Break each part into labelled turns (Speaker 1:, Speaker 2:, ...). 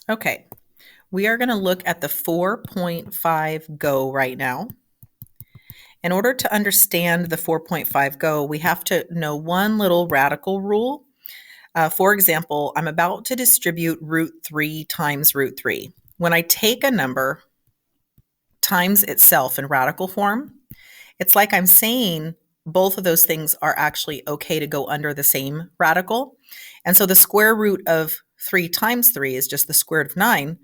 Speaker 1: Okay, we are going to look at the 4.5 go right now. In order to understand the 4.5 go, we have to know one little radical rule. For example, I'm about to distribute root 3 times root 3. When I take a number times itself in radical form, it's like I'm saying both of those things are actually okay to go under the same radical. And so the square root of 3 times 3 is just the square root of 9.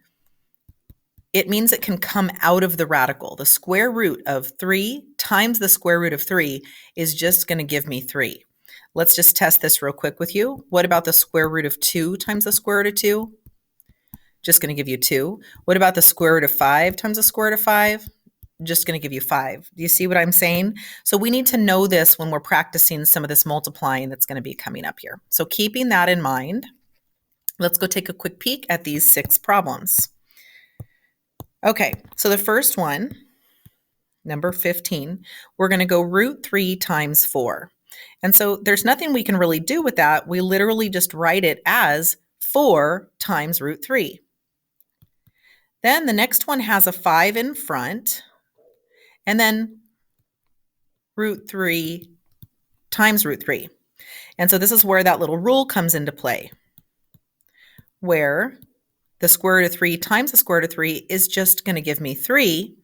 Speaker 1: It means it can come out of the radical. The square root of 3 times the square root of 3 is just going to give me 3. Let's just test this real quick with you. What about the square root of 2 times the square root of 2? Just going to give you 2. What about the square root of 5 times the square root of 5? Just going to give you 5. Do you see what I'm saying? So we need to know this when we're practicing some of this multiplying that's going to be coming up here. So keeping that in mind, let's go take a quick peek at these 6 problems. Okay, so the first one, number 15, we're going to go root 3 times 4. And so there's nothing we can really do with that. We literally just write it as 4 times root 3. Then the next one has a 5 in front, and then root 3 times root 3. And so this is where that little rule comes into play, where the square root of 3 times the square root of 3 is just going to give me 3.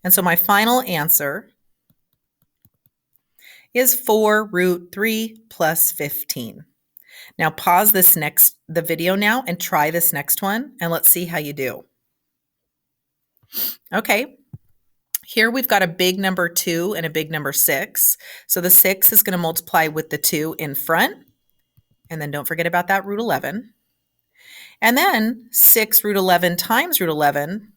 Speaker 1: And so my final answer is 4 root 3 plus 15. Now pause the video now and try this next one, and let's see how you do. Okay, here we've got a big number 2 and a big number 6. So the 6 is going to multiply with the 2 in front. And then don't forget about that root 11. And then 6 root 11 times root 11.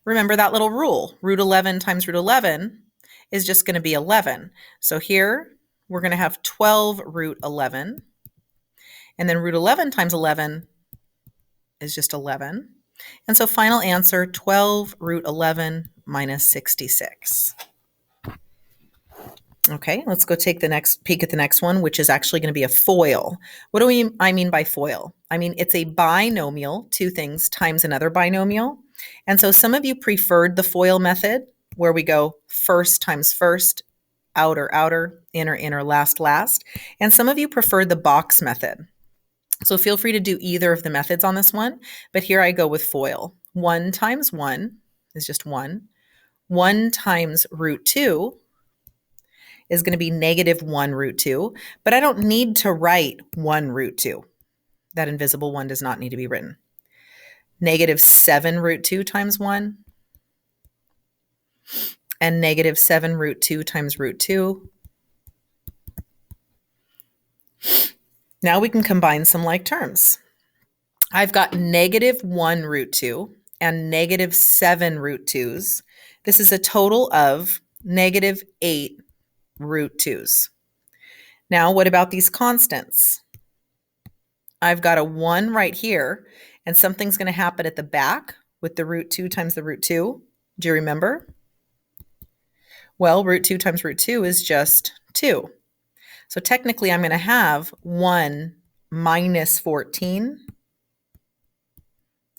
Speaker 1: Remember that little rule. Root 11 times root 11 is just going to be 11. So here we're going to have 12 root 11. And then root 11 times 11 is just 11. And so final answer, 12 root 11 minus 66. Okay, let's go take the next peek at the next one, which is actually going to be a FOIL. What do I mean by FOIL? I mean, it's a binomial, 2 things, times another binomial. And so some of you preferred the FOIL method, where we go first times first, outer, outer, inner, inner, last, last. And some of you preferred the box method. So feel free to do either of the methods on this one. But here I go with FOIL. 1 times 1 is just 1. 1 times root 2 is going to be negative 1 root 2, but I don't need to write 1 root 2. That invisible 1 does not need to be written. Negative 7 root 2 times 1, and negative 7 root 2 times root 2. Now we can combine some like terms. I've got negative 1 root 2 and negative 7 root 2's. This is a total of negative 8 root 2's. Now, what about these constants? I've got a 1 right here, and something's going to happen at the back with the root 2 times the root 2. Do you remember? Well, root 2 times root 2 is just 2. So technically, I'm going to have 1 minus 14.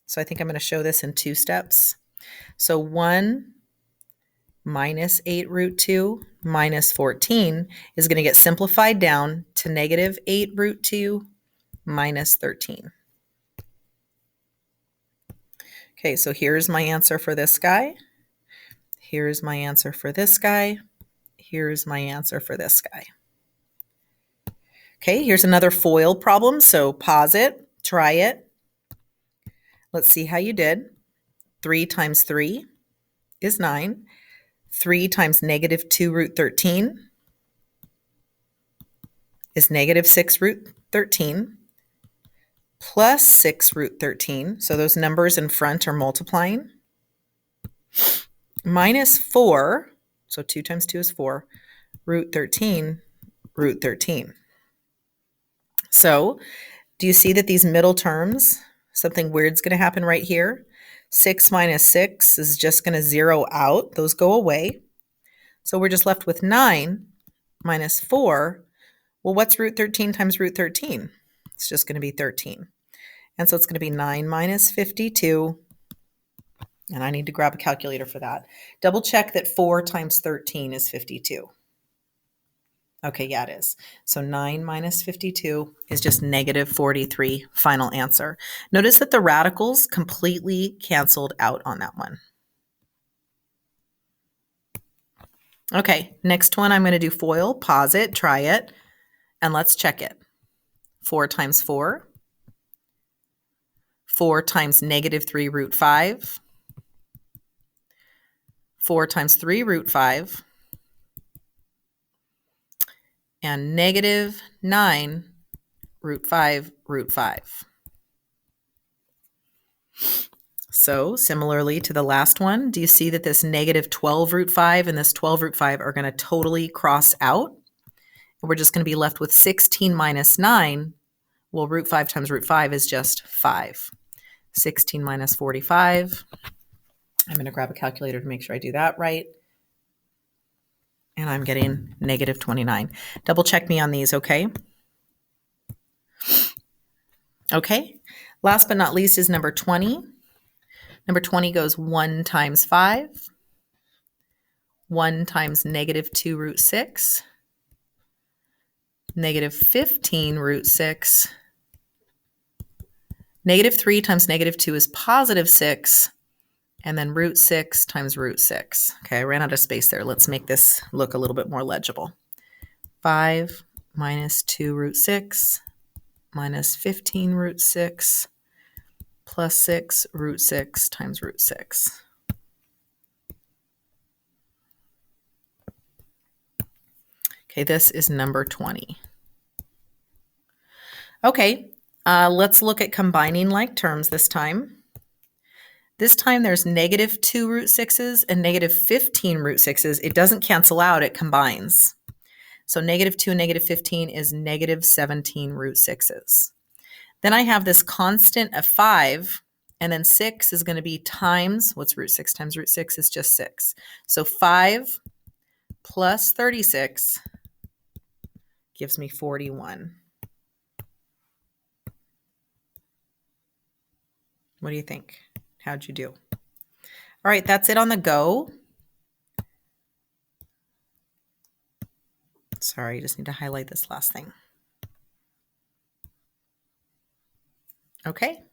Speaker 1: So I think I'm going to show this in 2 steps. So 1 minus 8 root 2 minus 14 is going to get simplified down to negative 8 root 2 minus 13. Okay, so here's my answer for this guy. Here's my answer for this guy. Here's my answer for this guy. Okay, here's another FOIL problem. So pause it, try it. Let's see how you did. 3 times 3 is 9. 3 times negative 2 root 13 is negative 6 root 13 plus 6 root 13. So those numbers in front are multiplying. Minus 4, so 2 times 2 is 4, root 13, root 13. So do you see that these middle terms, something weird's going to happen right here? 6 minus 6 is just going to zero out. Those go away. So we're just left with 9 minus 4. Well, what's root 13 times root 13? It's just going to be 13. And so it's going to be 9 minus 52. And I need to grab a calculator for that. Double check that 4 times 13 is 52. Okay, yeah, it is. So 9 minus 52 is just negative 43, final answer. Notice that the radicals completely canceled out on that one. Okay, next one I'm going to do FOIL. Pause it, try it, and let's check it. 4 times 4. 4 times negative 3 root 5. 4 times 3 root 5. And negative 9 root 5 root 5. So similarly to the last one, do you see that this negative 12 root 5 and this 12 root 5 are going to totally cross out? We're just going to be left with 16 minus 9. Well, root 5 times root 5 is just 5. 16 minus 45. I'm going to grab a calculator to make sure I do that right. And I'm getting negative 29. Double check me on these, okay? Okay. Last but not least is number 20. Number 20 goes 1 times 5. 1 times negative 2 root 6. Negative 15 root 6. Negative 3 times negative 2 is positive 6. And then root 6 times root 6. Okay, I ran out of space there. Let's make this look a little bit more legible. 5 minus 2 root 6 minus 15 root 6 plus 6 root 6 times root 6. Okay, this is number 20. Okay, let's look at combining like terms this time. This time there's negative 2 root 6s and negative 15 root 6s. It doesn't cancel out, it combines. So negative 2 and negative 15 is negative 17 root 6s. Then I have this constant of 5, and then 6 is going to be times, what's root 6 times root 6 is just 6. So 5 plus 36 gives me 41. What do you think? How'd you do? All right, that's it on the go. Sorry, I just need to highlight this last thing. Okay.